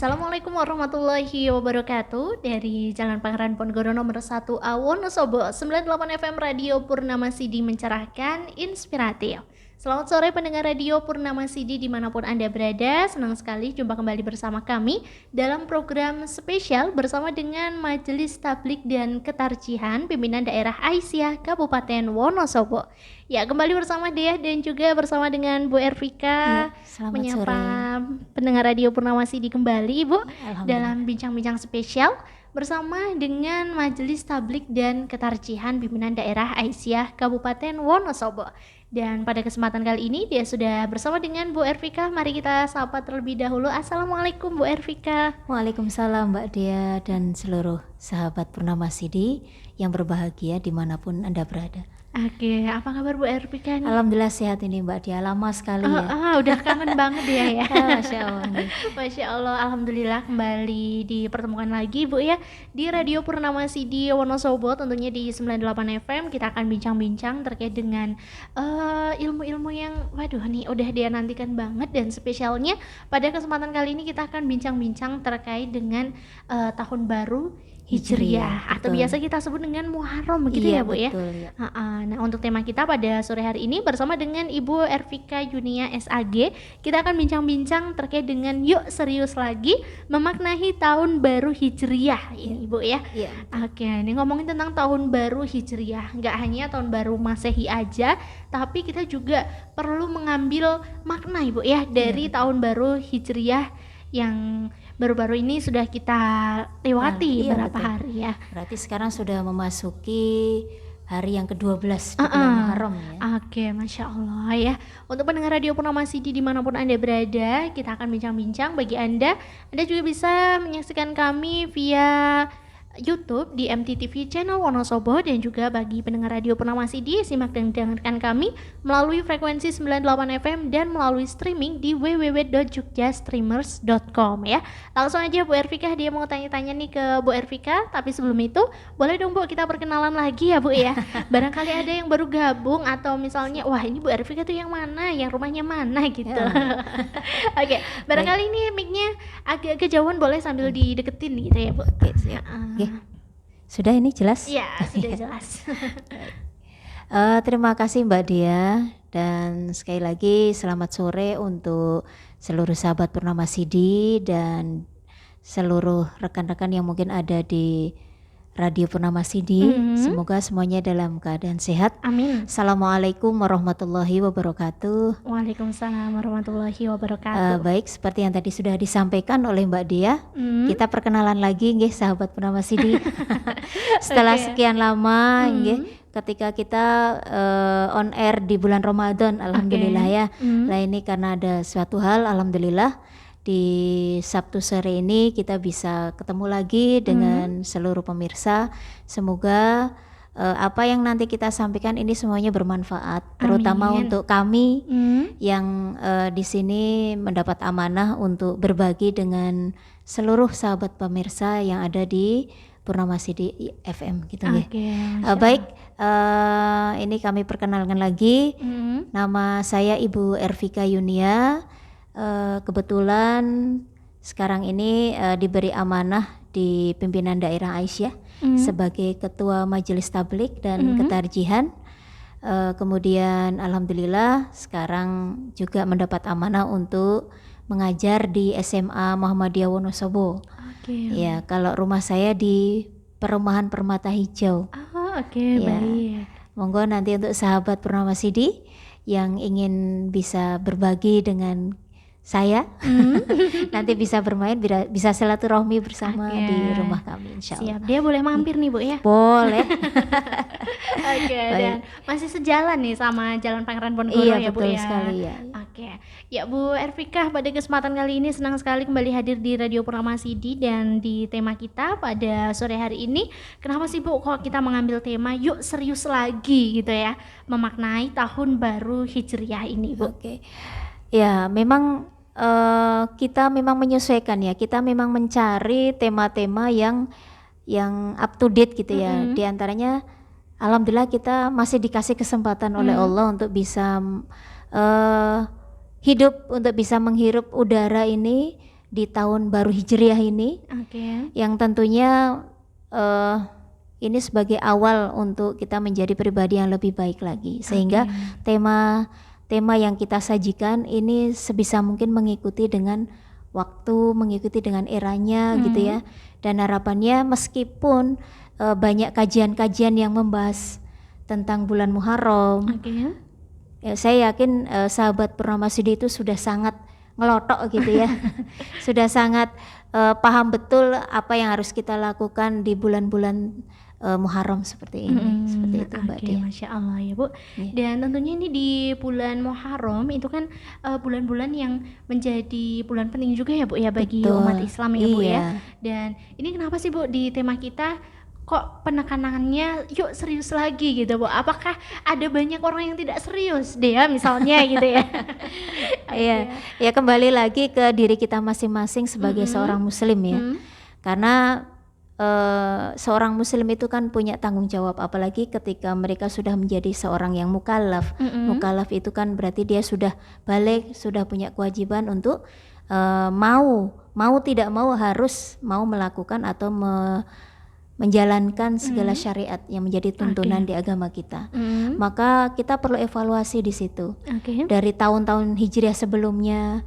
Assalamualaikum warahmatullahi wabarakatuh. Dari Jalan Pangeran Ponorogo nomor 1A Wonosobo, 98 FM Radio Purnama Sidi mencerahkan, inspiratif. Selamat sore pendengar Radio Purnama Sidi dimanapun Anda berada. Senang sekali jumpa kembali bersama kami dalam program spesial bersama dengan Majelis Tablik dan Ketarjihan Pimpinan Daerah Aisyah Kabupaten Wonosobo. Ya, kembali bersama Dea dan juga bersama dengan Bu Ervika menyapa sore pendengar Radio Purnama Sidi kembali Ibu dalam bincang-bincang spesial bersama dengan Majelis Tablik dan Ketarjihan Pimpinan Daerah Aisyah Kabupaten Wonosobo. Dan pada kesempatan kali ini dia sudah bersama dengan Bu Ervika. Mari kita sapa terlebih dahulu. Assalamualaikum Bu Ervika. Waalaikumsalam Mbak Dea dan seluruh sahabat Purnama Sidi yang berbahagia dimanapun Anda berada. Oke, apa kabar Bu Ervika nih? Alhamdulillah sehat ini Mbak Dea, lama sekali ya. Udah kangen banget ya. Masya Allah. Masya Allah, Alhamdulillah kembali dipertemukan lagi Bu ya di Radio Purnama Sidi Wonosobo, tentunya di 98 FM. Kita akan bincang-bincang terkait dengan ilmu-ilmu yang waduh nih udah dia nantikan banget. Dan spesialnya pada kesempatan kali ini kita akan bincang-bincang terkait dengan tahun baru Hijriah atau biasa kita sebut dengan Muharram begitu ya Bu betul, ya. Nah untuk tema kita pada sore hari ini bersama dengan Ibu Ervika Yunia SAG, kita akan bincang-bincang terkait dengan yuk serius lagi memaknai tahun baru Hijriah ini Bu ya. Oke, ini ngomongin tentang tahun baru Hijriah, nggak hanya tahun baru Masehi aja, tapi kita juga perlu mengambil makna Ibu ya dari tahun baru Hijriah yang baru-baru ini sudah kita lewati beberapa hari ya. Berarti sekarang sudah memasuki hari yang ke-12 di bulan Muharram ya. Oke, Masya Allah ya. Untuk pendengar Radio Purnama Sidi dimanapun Anda berada, kita akan bincang-bincang. Bagi Anda juga bisa menyaksikan kami via YouTube di MTTV Channel Wonosobo, dan juga bagi pendengar Radio Purnama Sidi simak dan dengarkan kami melalui frekuensi 98 FM dan melalui streaming di www.jogjastreamers.com ya. Langsung aja Bu Ervika, dia mau tanya-tanya nih ke Bu Ervika, tapi sebelum itu boleh dong Bu kita perkenalan lagi ya Bu ya. Barangkali ada yang baru gabung atau misalnya wah ini Bu Ervika tuh yang mana, yang rumahnya mana gitu. Oke, barangkali ini mic-nya agak kejauhan, boleh sambil dideketin gitu ya Bu. Oke, siap. Sudah ini jelas? Iya, sudah jelas. Terima kasih Mbak Dea, dan sekali lagi selamat sore untuk seluruh sahabat Purnama Sidi dan seluruh rekan-rekan yang mungkin ada di Radio Purnama Sidi. Semoga semuanya dalam keadaan sehat. Amin. Assalamualaikum warahmatullahi wabarakatuh. Waalaikumsalam warahmatullahi wabarakatuh. Baik, seperti yang tadi sudah disampaikan oleh Mbak Dea, kita perkenalan lagi nggih sahabat Purnama Sidi. Setelah sekian lama nggih, ketika kita on air di bulan Ramadan, alhamdulillah ya. Nah ini karena ada suatu hal, alhamdulillah di Sabtu sore ini kita bisa ketemu lagi dengan seluruh pemirsa. Semoga apa yang nanti kita sampaikan ini semuanya bermanfaat, terutama untuk kami yang di sini mendapat amanah untuk berbagi dengan seluruh sahabat pemirsa yang ada di Purnama Sidi FM gitu ya. Baik, ini kami perkenalkan lagi. Nama saya Ibu Ervika Yunia. Kebetulan sekarang ini diberi amanah di pimpinan daerah Aisyah sebagai ketua Majelis Tablik dan Ketarjihan. Kemudian alhamdulillah sekarang juga mendapat amanah untuk mengajar di SMA Muhammadiyah Wonosobo. Ya, kalau rumah saya di Perumahan Permata Hijau. Baik. Monggo nanti untuk sahabat Purnama Sidi yang ingin bisa berbagi dengan saya nanti bisa bermain, bisa silaturahmi bersama di rumah kami insyaallah. Siap, dia boleh mampir nih Bu ya? Boleh. Dan masih sejalan nih sama Jalan Pangeran Ponorogo ya Bu ya? Iya, betul sekali ya. Ya Bu Ervika, pada kesempatan kali ini senang sekali kembali hadir di Radio Purnama Sidi, dan di tema kita pada sore hari ini, kenapa sih Bu kok kita mengambil tema yuk serius lagi gitu ya, memaknai tahun baru Hijriah ini Bu? Ya memang kita memang menyesuaikan ya, kita memang mencari tema-tema yang up to date gitu ya. Di antaranya alhamdulillah kita masih dikasih kesempatan oleh Allah untuk bisa hidup, untuk bisa menghirup udara ini di tahun baru Hijriah ini, yang tentunya ini sebagai awal untuk kita menjadi pribadi yang lebih baik lagi, sehingga tema yang kita sajikan ini sebisa mungkin mengikuti dengan waktu, mengikuti dengan eranya gitu ya. Dan harapannya meskipun banyak kajian-kajian yang membahas tentang bulan Muharram, ya, saya yakin sahabat Purnama Sidi itu sudah sangat ngelotok gitu ya. Sudah sangat paham betul apa yang harus kita lakukan di bulan-bulan Muharram seperti ini. Seperti itu Mbak Dia. Masya Allah ya Bu. Dan tentunya ini di bulan Muharram itu kan bulan-bulan yang menjadi bulan penting juga ya Bu ya bagi umat Islam ya Bu ya. Dan ini kenapa sih Bu di tema kita kok penekanannya yuk serius lagi gitu Bu? Apakah ada banyak orang yang tidak serius Dea misalnya gitu ya? Ya kembali lagi ke diri kita masing-masing sebagai seorang muslim ya. Karena seorang muslim itu kan punya tanggung jawab, apalagi ketika mereka sudah menjadi seorang yang mukallaf. Mukallaf itu kan berarti dia sudah balik, sudah punya kewajiban untuk mau tidak mau harus mau melakukan atau menjalankan segala syariat yang menjadi tuntunan di agama kita. Maka kita perlu evaluasi di situ. Dari tahun-tahun Hijriah sebelumnya,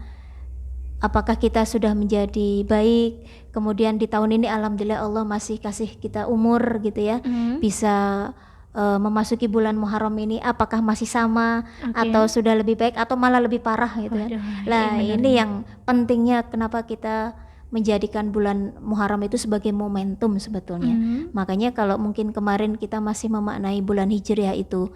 apakah kita sudah menjadi baik? Kemudian di tahun ini alhamdulillah Allah masih kasih kita umur gitu ya, bisa memasuki bulan Muharram ini, apakah masih sama atau sudah lebih baik atau malah lebih parah gitu ya. Nah ini yang pentingnya kenapa kita menjadikan bulan Muharram itu sebagai momentum sebetulnya. Makanya kalau mungkin kemarin kita masih memaknai bulan Hijriah itu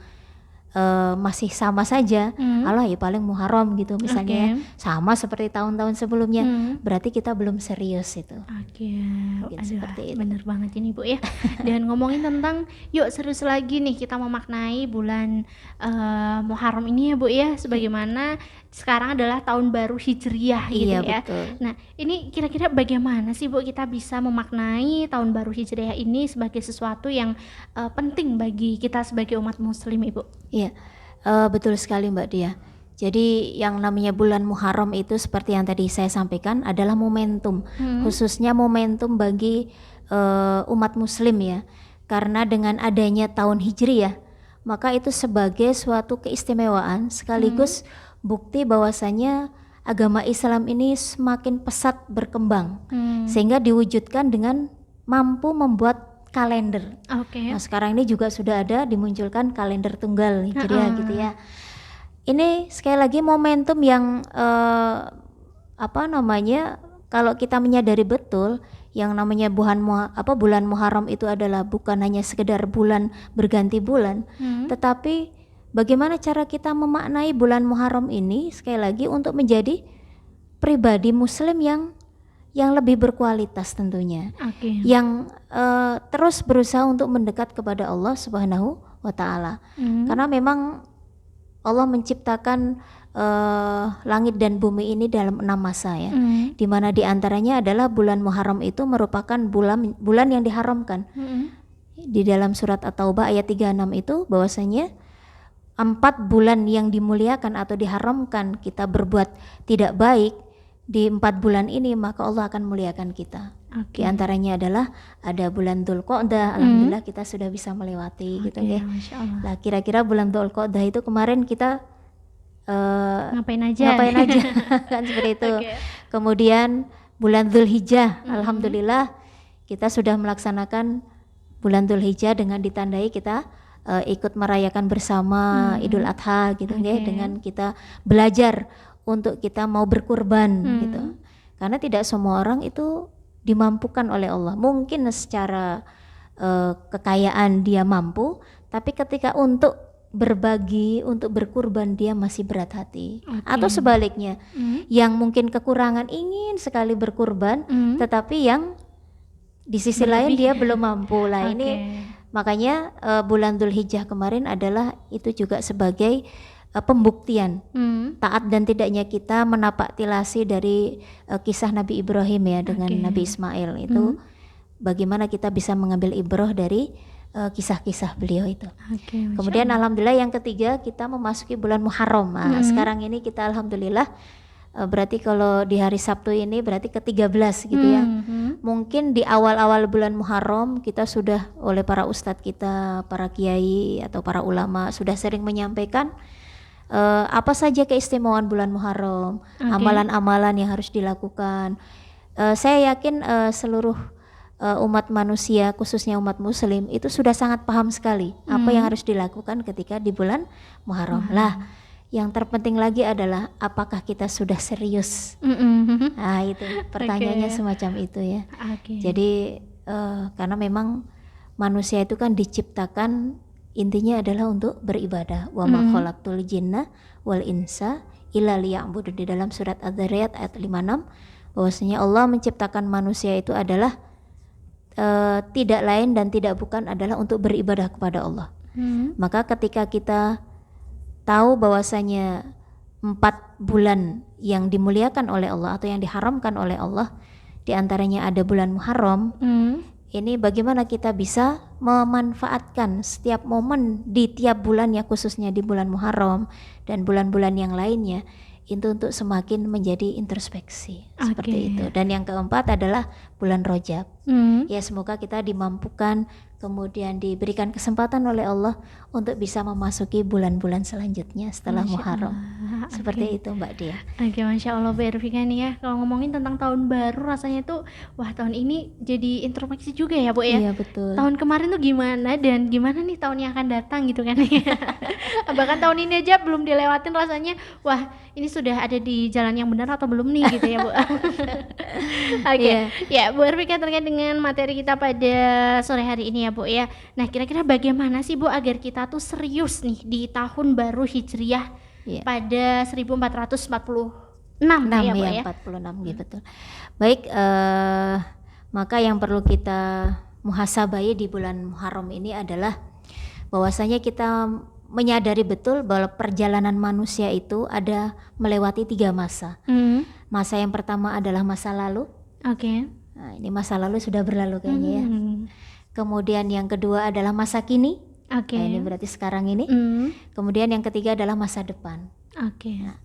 masih sama saja, alah ya paling Muharram gitu misalnya, sama seperti tahun-tahun sebelumnya, berarti kita belum serius itu. Seperti itu. Bener banget ini Bu ya. Dan ngomongin tentang yuk serius lagi nih kita memaknai bulan Muharram ini ya Bu ya, sebagaimana sekarang adalah tahun baru Hijriah gitu ya. Betul. Nah ini kira-kira bagaimana sih Bu kita bisa memaknai tahun baru Hijriah ini sebagai sesuatu yang penting bagi kita sebagai umat muslim Ibu? Iya, betul sekali Mbak Dia. Jadi yang namanya bulan Muharram itu seperti yang tadi saya sampaikan adalah momentum, khususnya momentum bagi umat muslim ya. Karena dengan adanya tahun Hijriah, maka itu sebagai suatu keistimewaan sekaligus bukti bahwasanya agama Islam ini semakin pesat berkembang, sehingga diwujudkan dengan mampu membuat kalender. Nah sekarang ini juga sudah ada dimunculkan kalender tunggal Hijriah gitu ya. Ini sekali lagi momentum yang kalau kita menyadari betul yang namanya bulan Muharram itu adalah bukan hanya sekedar bulan berganti bulan, tetapi bagaimana cara kita memaknai bulan Muharram ini sekali lagi untuk menjadi pribadi muslim yang lebih berkualitas tentunya, yang terus berusaha untuk mendekat kepada Allah Subhanahu wa Ta'ala. Karena memang Allah menciptakan langit dan bumi ini dalam 6 masa ya, dimana diantaranya adalah bulan Muharram itu merupakan bulan yang diharamkan. Di dalam surat At-Taubah ayat 36 itu bahwasanya 4 bulan yang dimuliakan atau diharamkan kita berbuat tidak baik di 4 bulan ini, maka Allah akan muliakan kita. Di antaranya adalah ada bulan Dzulqa'dah. Alhamdulillah kita sudah bisa melewati gitu ya. Nah, kira-kira bulan Dzulqa'dah itu kemarin kita ngapain aja kan seperti itu. Kemudian bulan Dzulhijjah, alhamdulillah kita sudah melaksanakan bulan Dzulhijjah dengan ditandai kita ikut merayakan bersama Idul Adha gitu ya, dengan kita belajar untuk kita mau berkurban gitu. Karena tidak semua orang itu dimampukan oleh Allah. Mungkin secara kekayaan dia mampu, tapi ketika untuk berbagi, untuk berkurban dia masih berat hati. Atau sebaliknya, yang mungkin kekurangan ingin sekali berkurban, tetapi yang di sisi lain dia belum mampu lah. Ini makanya bulan Dzulhijjah kemarin adalah itu juga sebagai pembuktian taat dan tidaknya kita menapak tilasi dari kisah Nabi Ibrahim ya dengan Nabi Ismail itu, bagaimana kita bisa mengambil ibrah dari kisah-kisah beliau itu. Kemudian alhamdulillah yang ketiga kita memasuki bulan Muharram. Sekarang ini kita alhamdulillah berarti kalau di hari Sabtu ini berarti ke-13 gitu ya. Mungkin di awal-awal bulan Muharram kita sudah oleh para ustadz kita, para kiai atau para ulama sudah sering menyampaikan apa saja keistimewaan bulan Muharram, amalan-amalan yang harus dilakukan. Saya yakin seluruh umat manusia, khususnya umat muslim itu sudah sangat paham sekali apa yang harus dilakukan ketika di bulan Muharram. Lah, yang terpenting lagi adalah apakah kita sudah serius? Nah itu pertanyaannya semacam itu ya. Jadi karena memang manusia itu kan diciptakan intinya adalah untuk beribadah. Wa ma khalaqtul jinna wal insa illa liya'budun, di dalam surat Adz-Dzariyat ayat 56, bahwasanya Allah menciptakan manusia itu adalah tidak lain dan tidak bukan adalah untuk beribadah kepada Allah. Maka ketika kita tahu bahwasanya 4 bulan yang dimuliakan oleh Allah atau yang diharamkan oleh Allah, di antaranya ada bulan Muharram. Ini bagaimana kita bisa memanfaatkan setiap momen di tiap bulan ya, khususnya di bulan Muharram dan bulan-bulan yang lainnya, itu untuk semakin menjadi introspeksi seperti itu. Dan yang keempat adalah bulan Rajab. Ya semoga kita dimampukan kemudian diberikan kesempatan oleh Allah untuk bisa memasuki bulan-bulan selanjutnya setelah Muharram. Seperti itu Mbak Dia. Masya Allah Bu Ervika nih ya, kalau ngomongin tentang tahun baru rasanya tuh wah tahun ini jadi introspeksi juga ya Bu ya. Iya betul. Tahun kemarin tuh gimana dan gimana nih tahun yang akan datang gitu kan ya. Bahkan tahun ini aja belum dilewatin rasanya wah ini sudah ada di jalan yang benar atau belum nih gitu ya Bu. Ya Bu Ervika, terkait dengan materi kita pada sore hari ini ya Bu ya. Nah kira-kira bagaimana sih Bu agar kita tuh serius nih di tahun baru Hijriah pada 1446 ya Bu ya. 46 gitu betul. Baik, maka yang perlu kita muhasabai di bulan Muharram ini adalah bahwasanya kita menyadari betul bahwa perjalanan manusia itu ada melewati 3 masa. Masa yang pertama adalah masa lalu. Nah, ini masa lalu sudah berlalu kayaknya ya. Kemudian yang kedua adalah masa kini. Nah, ini berarti sekarang ini. Kemudian yang ketiga adalah masa depan. Nah,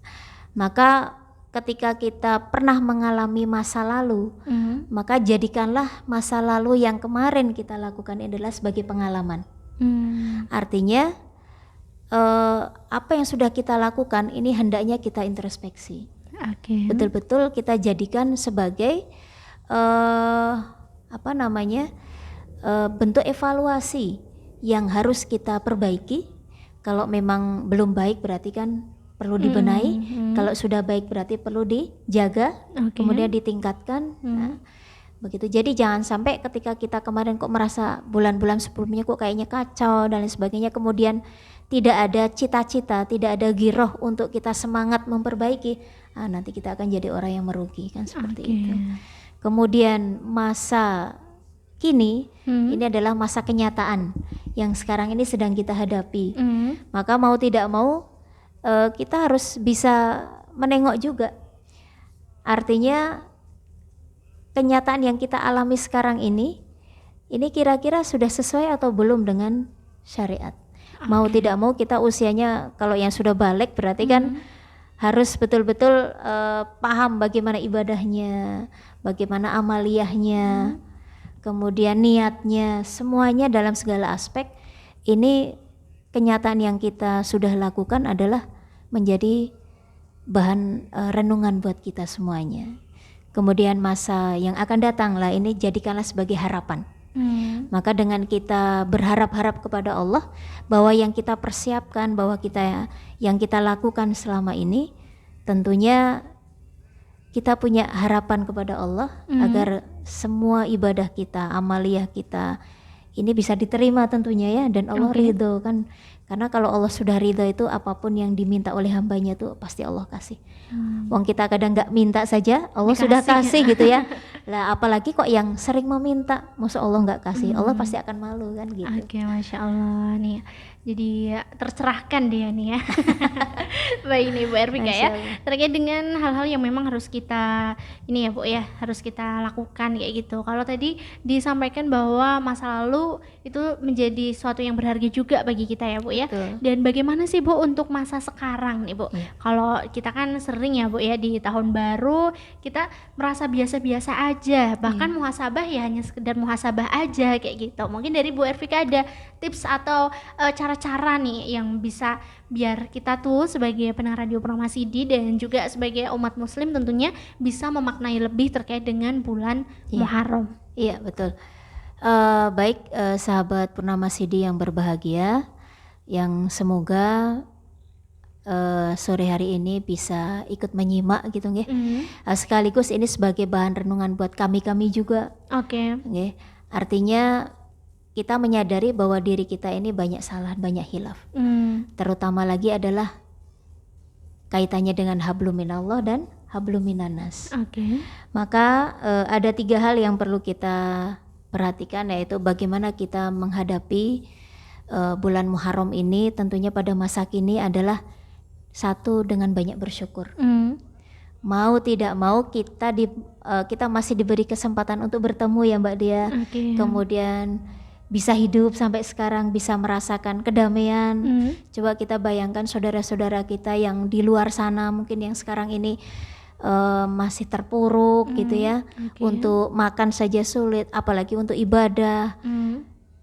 maka ketika kita pernah mengalami masa lalu, maka jadikanlah masa lalu yang kemarin kita lakukan adalah sebagai pengalaman. Artinya apa yang sudah kita lakukan ini hendaknya kita introspeksi. Betul-betul kita jadikan sebagai bentuk evaluasi yang harus kita perbaiki. Kalau memang belum baik berarti kan perlu dibenahi. Kalau sudah baik berarti perlu dijaga, kemudian ditingkatkan. Nah, begitu. Jadi jangan sampai ketika kita kemarin kok merasa bulan-bulan sebelumnya kok kayaknya kacau dan lain sebagainya, kemudian tidak ada cita-cita, tidak ada giroh untuk kita semangat memperbaiki, nanti kita akan jadi orang yang merugi kan, seperti itu. Kemudian masa kini ini adalah masa kenyataan yang sekarang ini sedang kita hadapi. Maka mau tidak mau kita harus bisa menengok juga. Artinya kenyataan yang kita alami sekarang ini kira-kira sudah sesuai atau belum dengan syariat. Mau tidak mau kita usianya kalau yang sudah balik berarti kan harus betul-betul paham bagaimana ibadahnya, bagaimana amaliyahnya, kemudian niatnya, semuanya dalam segala aspek. Ini kenyataan yang kita sudah lakukan adalah menjadi bahan renungan buat kita semuanya. Kemudian masa yang akan datang lah ini jadikanlah sebagai harapan. Maka dengan kita berharap-harap kepada Allah bahwa yang kita persiapkan, bahwa yang kita lakukan selama ini, tentunya kita punya harapan kepada Allah agar semua ibadah kita, amaliyah kita ini bisa diterima tentunya ya, dan Allah ridho kan. Karena kalau Allah sudah ridho itu apapun yang diminta oleh hambanya itu pasti Allah kasih. Wong kita kadang nggak minta saja Allah sudah kasih gitu ya. Lah apalagi kok yang sering meminta, masa Allah nggak kasih, Allah pasti akan malu kan gitu. Masya Allah nih. jadi tercerahkan dia nih ya. Baik nih Bu Ervika ya, terkait dengan hal-hal yang memang harus kita ini ya Bu ya, harus kita lakukan kayak gitu. Kalau tadi disampaikan bahwa masa lalu itu menjadi suatu yang berharga juga bagi kita ya Bu ya. Betul. Dan bagaimana sih Bu untuk masa sekarang nih Bu? Iya. Kalau kita kan sering ya Bu ya di tahun baru kita merasa biasa-biasa aja, bahkan muhasabah ya hanya sekedar muhasabah aja kayak gitu. Mungkin dari Bu Ervika ada tips atau cara-cara nih yang bisa biar kita tuh sebagai pendengar radio Purnama Sidi dan juga sebagai umat muslim tentunya bisa memaknai lebih terkait dengan bulan Muharram. Iya betul. Baik sahabat Purnama Sidi yang berbahagia, yang semoga sore hari ini bisa ikut menyimak gitu nggih. Sekaligus ini sebagai bahan renungan buat kami juga. Oke. Nggih. Artinya kita menyadari bahwa diri kita ini banyak salah, banyak hilaf. Terutama lagi adalah kaitannya dengan hablum minallah dan hablum minannas. Oke. Maka ada 3 hal yang perlu kita perhatikan, yaitu bagaimana kita menghadapi bulan Muharram ini. Tentunya pada masa kini adalah satu, dengan banyak bersyukur. Mau tidak mau kita masih diberi kesempatan untuk bertemu ya Mbak Dia. Kemudian bisa hidup sampai sekarang, bisa merasakan kedamaian. Coba kita bayangkan saudara-saudara kita yang di luar sana, mungkin yang sekarang ini masih terpuruk gitu ya. Untuk makan saja sulit, apalagi untuk ibadah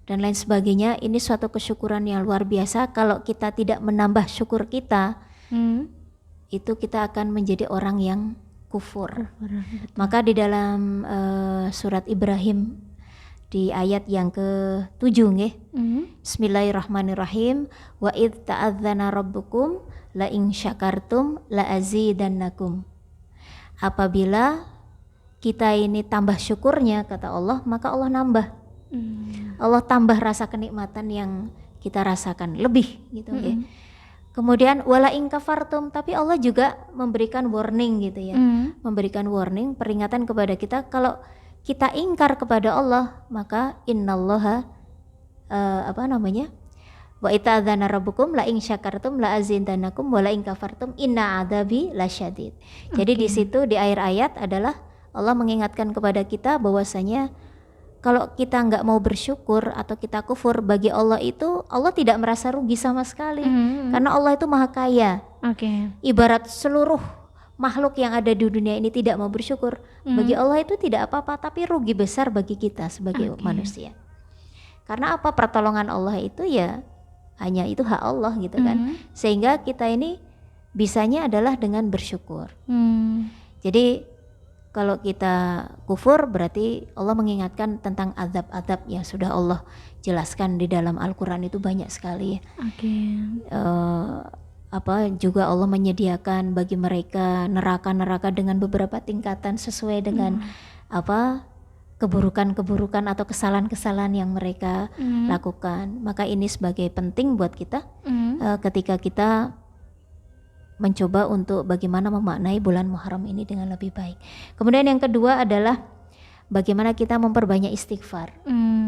dan lain sebagainya. Ini suatu kesyukuran yang luar biasa. Kalau kita tidak menambah syukur kita, itu kita akan menjadi orang yang kufur. Maka di dalam surat Ibrahim di ayat yang ke-7 nggih. Bismillahirrahmanirrahim. Wa id ta'adzana rabbukum la in syakartum la azidannakum. Apabila kita ini tambah syukurnya kata Allah, maka Allah nambah. Allah tambah rasa kenikmatan yang kita rasakan lebih gitu nggih. Kemudian wala in kafartum, tapi Allah juga memberikan warning gitu ya. Memberikan warning, peringatan kepada kita kalau kita ingkar kepada Allah, maka innallaha wa ita'adzana rabbukum la in syakartum la azidannakum wa la in kafartum inna adzabi lasyadid. Jadi di situ di akhir ayat adalah Allah mengingatkan kepada kita bahwasanya kalau kita nggak mau bersyukur atau kita kufur, bagi Allah itu Allah tidak merasa rugi sama sekali. Karena Allah itu maha kaya. Ibarat seluruh makhluk yang ada di dunia ini tidak mau bersyukur, bagi Allah itu tidak apa-apa, tapi rugi besar bagi kita sebagai manusia. Karena apa? Pertolongan Allah itu ya hanya itu hak Allah gitu kan. Sehingga kita ini bisanya adalah dengan bersyukur. Jadi kalau kita kufur berarti Allah mengingatkan tentang azab-azab yang sudah Allah jelaskan di dalam Al-Quran itu banyak sekali. Juga Allah menyediakan bagi mereka neraka-neraka dengan beberapa tingkatan sesuai dengan keburukan-keburukan atau kesalahan-kesalahan yang mereka lakukan. Maka ini sebagai penting buat kita ketika kita mencoba untuk bagaimana memaknai bulan Muharram ini dengan lebih baik. Kemudian yang kedua adalah bagaimana kita memperbanyak istighfar.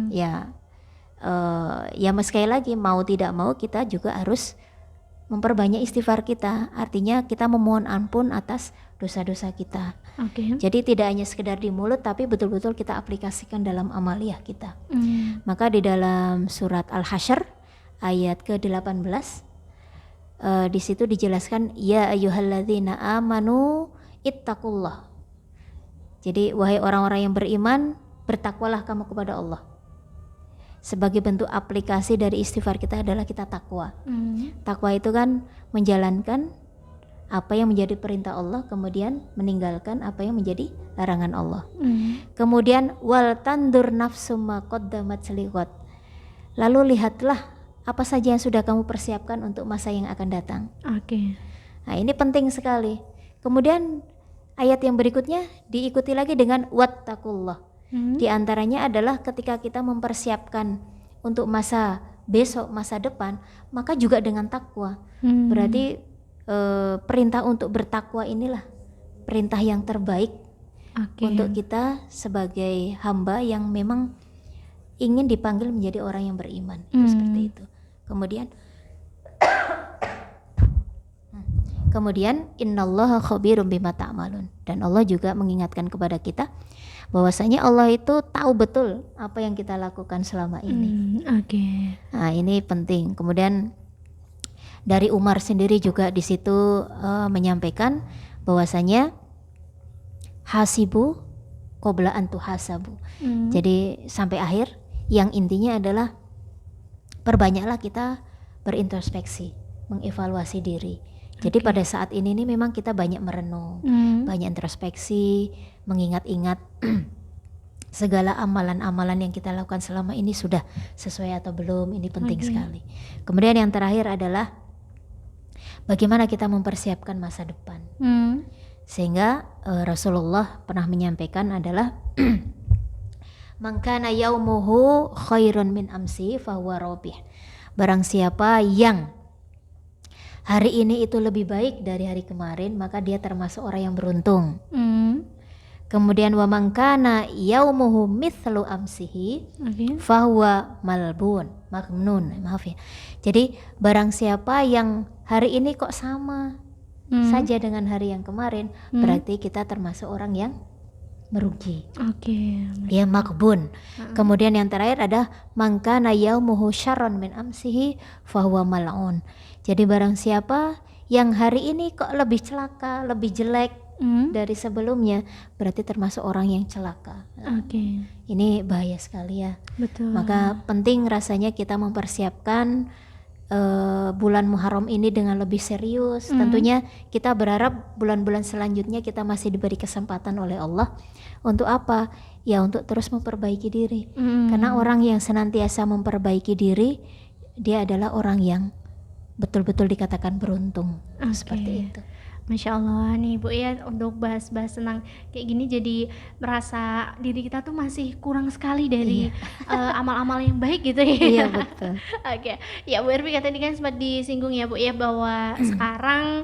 Ya sekali lagi mau tidak mau kita juga harus memperbanyak istighfar kita. Artinya kita memohon ampun atas dosa-dosa kita. Jadi tidak hanya sekedar di mulut, tapi betul-betul kita aplikasikan dalam amaliyah kita. Maka di dalam surat Al-Hasyr ayat ke-18 di situ dijelaskan ya ayyuhalladzina amanu ittaqullah. Jadi wahai orang-orang yang beriman, bertakwalah kamu kepada Allah. Sebagai bentuk aplikasi dari istighfar kita adalah kita takwa. Takwa itu kan menjalankan apa yang menjadi perintah Allah, kemudian meninggalkan apa yang menjadi larangan Allah. Kemudian wal tandur nafsum ma qaddamat lighad. Lalu lihatlah apa saja yang sudah kamu persiapkan untuk masa yang akan datang. Nah ini penting sekali. Kemudian ayat yang berikutnya diikuti lagi dengan wattaqullah. Di antaranya adalah ketika kita mempersiapkan untuk masa besok, masa depan, maka juga dengan takwa. Berarti perintah untuk bertakwa inilah perintah yang terbaik untuk kita sebagai hamba yang memang ingin dipanggil menjadi orang yang beriman. Itu seperti itu. Kemudian innallaha khabirum bima ta'malun, dan Allah juga mengingatkan kepada kita bahwasanya Allah itu tahu betul apa yang kita lakukan selama ini. Nah, ini penting. Kemudian dari Umar sendiri juga di situ menyampaikan bahwasanya hasibu qabla an tuhasabu. Jadi sampai akhir yang intinya adalah perbanyaklah kita berintrospeksi, mengevaluasi diri. Jadi pada saat ini nih memang kita banyak merenung, banyak introspeksi, mengingat-ingat segala amalan-amalan yang kita lakukan selama ini sudah sesuai atau belum. Ini penting sekali. Kemudian yang terakhir adalah bagaimana kita mempersiapkan masa depan. Sehingga Rasulullah pernah menyampaikan adalah man kana yaumuhu khairun min amsi fahuwa rabih. Barang siapa yang hari ini itu lebih baik dari hari kemarin, maka dia termasuk orang yang beruntung. Kemudian wa man kana yaumuhu mithlu amsihi fahuwa maghbun. Maaf ya. Jadi barang siapa yang hari ini kok sama saja dengan hari yang kemarin, berarti kita termasuk orang yang merugi. Ya, maghbun. Kemudian yang terakhir ada man kana yaumuhu syarrun min amsihi fahuwa mal'un. Jadi barang siapa yang hari ini kok lebih celaka, lebih jelek dari sebelumnya, berarti termasuk orang yang celaka. Ini bahaya sekali ya. Betul. Maka penting rasanya kita mempersiapkan bulan Muharram ini dengan lebih serius. Tentunya kita berharap bulan-bulan selanjutnya kita masih diberi kesempatan oleh Allah. Untuk apa? Ya untuk terus memperbaiki diri. Karena orang yang senantiasa memperbaiki diri, dia adalah orang yang betul-betul dikatakan beruntung. Seperti itu. Masya Allah nih Bu ya, untuk bahas-bahas tentang kayak gini jadi merasa diri kita tuh masih kurang sekali dari amal-amal yang baik gitu ya. Iya betul. Ya Bu Ervi tadi kan sempat disinggung ya Bu ya, bahwa sekarang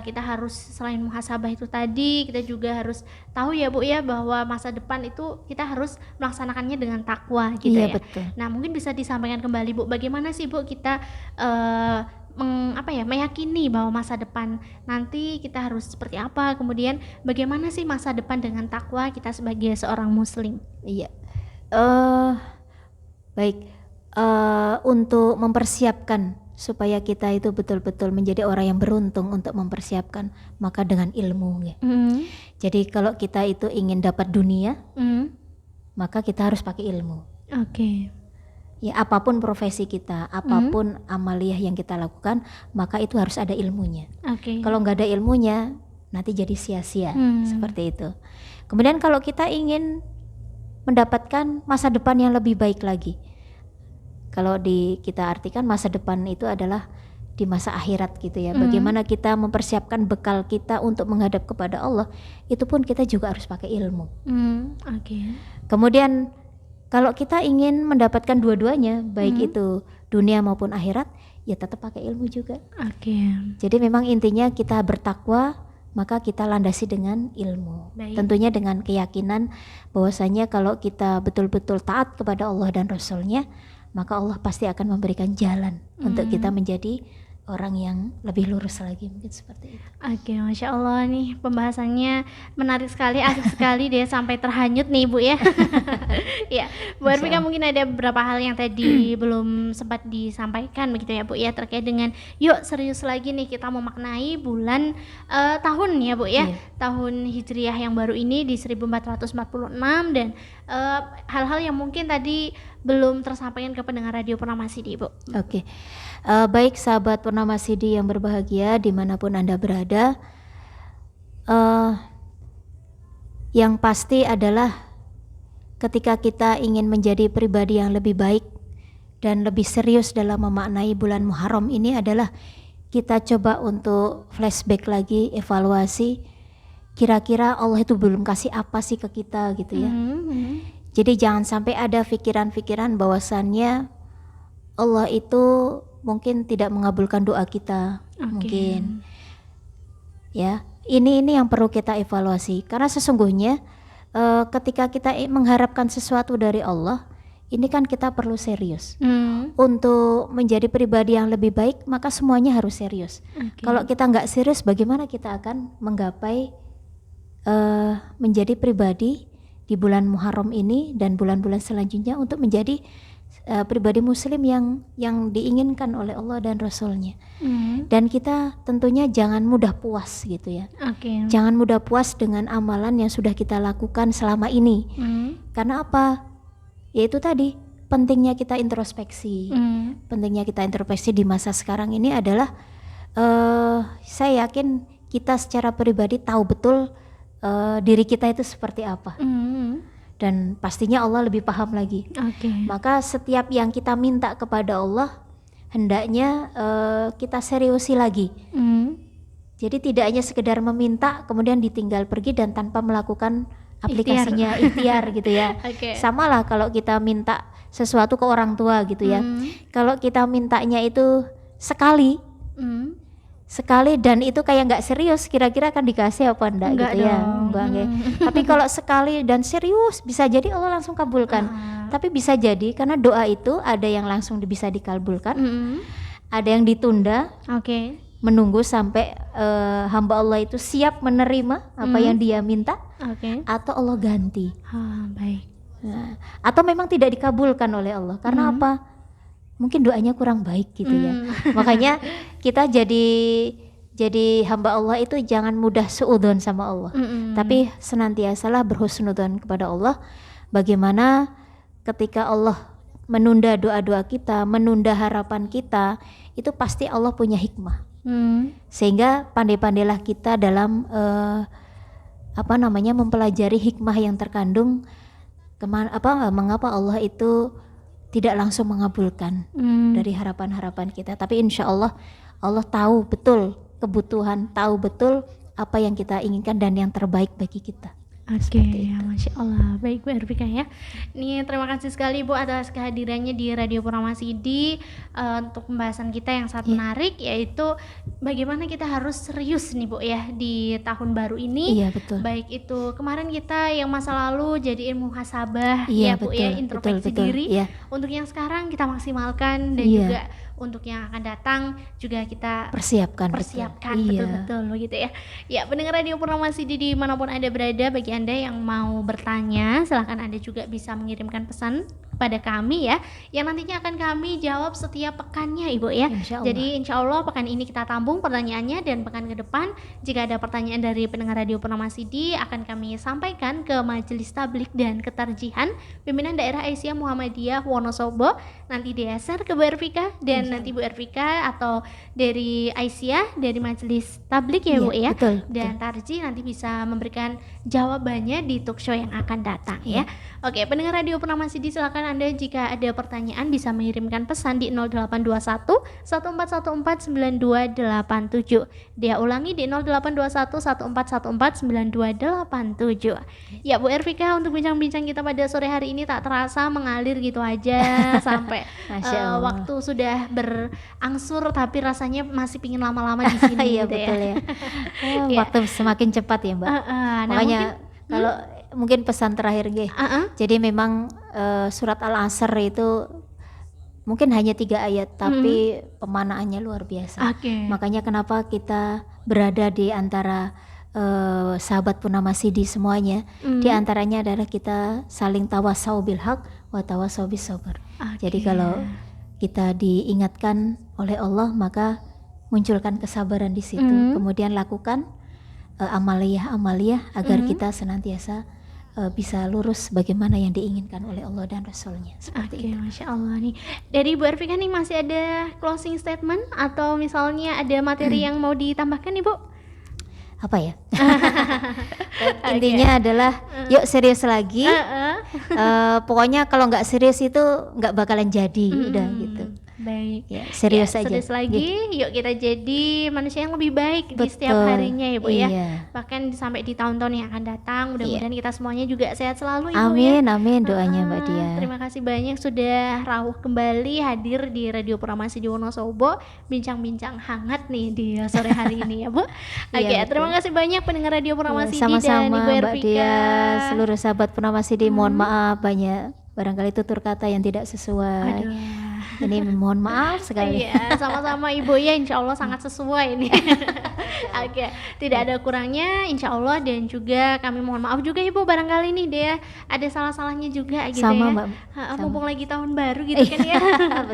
kita harus selain muhasabah itu tadi, kita juga harus tahu ya Bu ya, bahwa masa depan itu kita harus melaksanakannya dengan takwa gitu ya. Betul. Nah mungkin bisa disampaikan kembali Bu, bagaimana sih Bu kita meyakini bahwa masa depan nanti kita harus seperti apa, kemudian bagaimana sih masa depan dengan takwa kita sebagai seorang muslim? Iya. Baik. Untuk mempersiapkan supaya kita itu betul-betul menjadi orang yang beruntung untuk mempersiapkan, maka dengan ilmu ya. Jadi kalau kita itu ingin dapat dunia, maka kita harus pakai ilmu. Ya, apapun profesi kita, apapun amaliyah yang kita lakukan, maka itu harus ada ilmunya. Kalau nggak ada ilmunya, nanti jadi sia-sia. Seperti itu. Kemudian kalau kita ingin mendapatkan masa depan yang lebih baik lagi, kalau kita artikan masa depan itu adalah di masa akhirat gitu ya. Bagaimana kita mempersiapkan bekal kita untuk menghadap kepada Allah, itu pun kita juga harus pakai ilmu. Kemudian kalau kita ingin mendapatkan dua-duanya, baik itu dunia maupun akhirat, ya tetap pakai ilmu juga. Jadi memang intinya kita bertakwa, maka kita landasi dengan ilmu. Tentunya dengan keyakinan bahwasanya kalau kita betul-betul taat kepada Allah dan Rasul-Nya, maka Allah pasti akan memberikan jalan untuk kita menjadi orang yang lebih lurus lagi, mungkin seperti itu. Masya Allah nih pembahasannya menarik sekali, asik sekali deh, sampai terhanyut nih Bu ya. Ya, Bu Ervi kan mungkin ada beberapa hal yang tadi belum sempat disampaikan begitu ya Bu ya, terkait dengan yuk serius lagi nih kita memaknai bulan tahun ya Bu ya, tahun Hijriah yang baru ini di 1446, dan hal-hal yang mungkin tadi belum tersampaikan ke pendengar Radio Purnama Sidi Bu. Baik sahabat Purnama Sidi yang berbahagia dimanapun Anda berada, yang pasti adalah ketika kita ingin menjadi pribadi yang lebih baik dan lebih serius dalam memaknai bulan Muharram ini adalah kita coba untuk flashback lagi, evaluasi kira-kira Allah itu belum kasih apa sih ke kita gitu ya. Jadi jangan sampai ada pikiran-pikiran bahwasannya Allah itu mungkin tidak mengabulkan doa kita, mungkin ya. Ini yang perlu kita evaluasi, karena sesungguhnya ketika kita mengharapkan sesuatu dari Allah, ini kan kita perlu serius. Untuk menjadi pribadi yang lebih baik, maka semuanya harus serius. Kalau kita nggak serius, bagaimana kita akan menggapai menjadi pribadi di bulan Muharram ini dan bulan-bulan selanjutnya untuk menjadi pribadi muslim yang diinginkan oleh Allah dan Rasul-Nya. Dan kita tentunya jangan mudah puas gitu ya. Jangan mudah puas dengan amalan yang sudah kita lakukan selama ini. Karena apa? Yaitu tadi pentingnya kita introspeksi. Pentingnya kita introspeksi di masa sekarang ini adalah saya yakin kita secara pribadi tahu betul diri kita itu seperti apa. Dan pastinya Allah lebih paham lagi. Maka setiap yang kita minta kepada Allah hendaknya kita seriusi lagi. Jadi tidak hanya sekedar meminta kemudian ditinggal pergi dan tanpa melakukan aplikasinya ikhtiar gitu ya. Sama lah kalau kita minta sesuatu ke orang tua gitu ya. Kalau kita mintanya itu sekali dan itu kayak nggak serius, kira-kira akan dikasih apa enggak gitu ya. Tapi kalau sekali dan serius bisa jadi Allah langsung kabulkan. Tapi bisa jadi karena doa itu ada yang langsung bisa dikabulkan, ada yang ditunda, menunggu sampai hamba Allah itu siap menerima apa yang dia minta, atau Allah ganti. Nah, atau memang tidak dikabulkan oleh Allah karena apa? Mungkin doanya kurang baik gitu ya. Makanya kita jadi hamba Allah itu jangan mudah suudzon sama Allah. Tapi senantiasalah berhusnudzon kepada Allah. Bagaimana ketika Allah menunda doa-doa kita, menunda harapan kita, itu pasti Allah punya hikmah. Sehingga pandai-pandailah kita dalam mempelajari hikmah yang terkandung mengapa Allah itu tidak langsung mengabulkan dari harapan-harapan kita. Tapi insya Allah Allah tahu betul kebutuhan, tahu betul apa yang kita inginkan dan yang terbaik bagi kita. Ya, Masya Allah. Baik Bu Ervika ya. Ini terima kasih sekali Bu atas kehadirannya di Radio Purnama Sidi untuk pembahasan kita yang sangat menarik, yaitu bagaimana kita harus serius nih Bu ya di tahun baru ini. Iya betul. Baik itu kemarin kita yang masa lalu jadiin muhasabah ya Bu betul, ya, introspeksi diri. Untuk yang sekarang kita maksimalkan dan juga untuk yang akan datang juga kita persiapkan betul begitu ya. Ya, pendengar Radio Purnama Sidi dimanapun Anda berada, bagi Anda yang mau bertanya silahkan Anda juga bisa mengirimkan pesan kepada kami ya, yang nantinya akan kami jawab setiap pekannya Ibu ya. Jadi insya Allah pekan ini kita tampung pertanyaannya, dan pekan ke depan jika ada pertanyaan dari pendengar Radio Purnama Sidi akan kami sampaikan ke Majelis Tablik dan Ketarjihan Pimpinan Daerah Aisyah Muhammadiyah Wonosobo. Nanti di-share ke Bu Ervika, dan nanti Bu Ervika atau dari Aisyah dari Majelis Tablik ya Bu ya, dan Tarji nanti bisa memberikan jawabannya di talk show yang akan datang ya. Oke, pendengar Radio Purnama Sidi silakan Anda jika ada pertanyaan bisa mengirimkan pesan di 0821 1414 9287. Dia ulangi di 0821 1414 9287. Ya Bu Ervika, untuk bincang-bincang kita pada sore hari ini tak terasa mengalir gitu aja sampai waktu sudah berangsur, tapi rasanya masih pingin lama-lama di sini gitu betul ya. Waktu semakin cepat ya Mbak. Makanya kalau mungkin pesan terakhir jadi memang surat Al-Asr itu mungkin hanya 3 ayat tapi pemanaannya luar biasa. Makanya kenapa kita berada di antara sahabat Purnama Sidi semuanya, di antaranya adalah kita saling tawasau bil haq wa tawasau bis sabr. Jadi kalau kita diingatkan oleh Allah maka munculkan kesabaran di situ, kemudian lakukan amaliyah agar kita senantiasa bisa lurus bagaimana yang diinginkan oleh Allah dan Rasulnya. Seperti itu. Masya Allah nih. Dari Bu Ervika nih masih ada closing statement atau misalnya ada materi yang mau ditambahkan nih Bu? Apa ya? Intinya adalah yuk serius lagi. Pokoknya kalau nggak serius itu nggak bakalan jadi, udah gitu. Baik. Ya, serius aja. Serius lagi. Yuk kita jadi manusia yang lebih baik di setiap harinya ya Bu ya. Bahkan sampai di tahun-tahun yang akan datang, mudah-mudahan kita semuanya juga sehat selalu Ibu ya. Amin doanya Mbak Dia. Terima kasih banyak sudah rawuh kembali hadir di Radio Purnama Sidi Wonosobo, bincang-bincang hangat nih di sore hari ini ya Bu. Terima kasih banyak pendengar Radio Purnama Sidi dan Ibu Sama-sama Ervika. Mbak Dia, seluruh sahabat Purnama Sidi, mohon maaf banyak barangkali tutur kata yang tidak sesuai. Aduh. Ini mohon maaf sekali. Iya, sama-sama Ibu ya, insya Allah sangat sesuai ini. Oke, tidak ada kurangnya insya Allah, dan juga kami mohon maaf juga Ibu barangkali nih Dea ada salah-salahnya juga gitu Sama ya. Mbak. Mumpung lagi tahun baru gitu kan ya.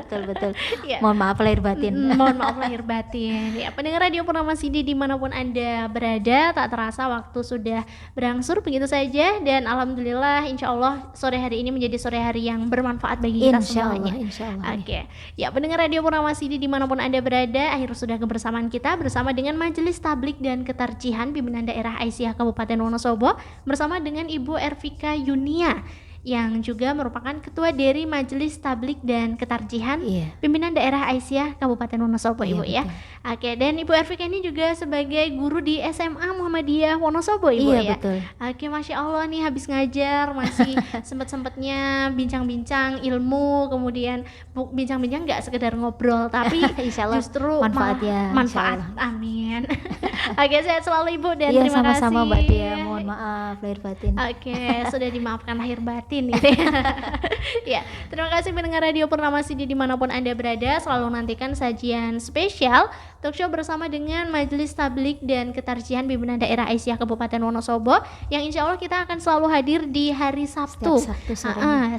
Betul. Iya. Mohon maaf lahir batin. Mohon maaf lahir batin. Ya, pendengar Radio Purnama Sidi dimanapun Anda berada, tak terasa waktu sudah berangsur begitu saja, dan alhamdulillah insya Allah sore hari ini menjadi sore hari yang bermanfaat bagi kita semuanya. Insya Allah. Oke, ya pendengar Radio Purnama Sidi dimanapun Anda berada, akhir sudah kebersamaan kita bersama dengan Majelis Tablik dan Ketarjihan Pimpinan Daerah Aisyah Kabupaten Wonosobo bersama dengan Ibu Ervika Yunia yang juga merupakan Ketua dari Majelis Tablik dan Ketarjihan Pimpinan Daerah Aisyah Kabupaten Wonosobo, Ibu ya. Oke, dan Ibu Ervika ini juga sebagai guru di SMA Muhammadiyah Wonosobo, Ibu ya. Betul. Oke, Masya Allah nih habis ngajar masih sempet-sempetnya bincang-bincang ilmu, kemudian bincang-bincang nggak sekedar ngobrol tapi justru manfaat. Amin. Oke, sehat selalu Ibu, dan terima kasih. Sama-sama Mbak Dia, mohon maaf lahir batin. Oke, sudah dimaafkan lahir batin gitu ya. Ya, terima kasih pendengar Radio Purnama Sidi dimanapun Anda berada. Selalu nantikan sajian spesial talk show bersama dengan Majelis Tablik dan Ketarjihan Pimpinan Daerah Aisyah Kabupaten Wonosobo yang insya Allah kita akan selalu hadir di hari Sabtu.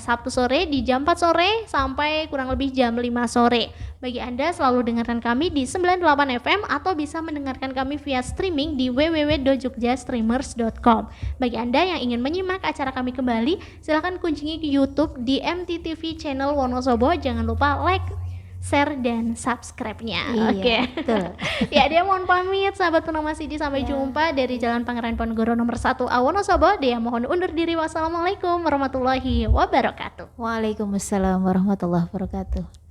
Sabtu sore di jam 4 sore sampai kurang lebih jam 5 sore. Bagi Anda selalu dengarkan kami di 98 FM atau bisa mendengarkan kami via streaming di www.jogjastreamers.com. Bagi Anda yang ingin menyimak acara kami kembali, silahkan kunjungi ke YouTube di MTTV channel Wonosobo. Jangan lupa like, share, dan subscribe-nya. Oke. Ya, dia mohon pamit sahabat Purnama Sidi, sampai jumpa dari Jalan Pangeran Ponegoro nomor 1 Wonosobo. Dia mohon undur diri. Wassalamualaikum warahmatullahi wabarakatuh. Waalaikumsalam warahmatullahi wabarakatuh.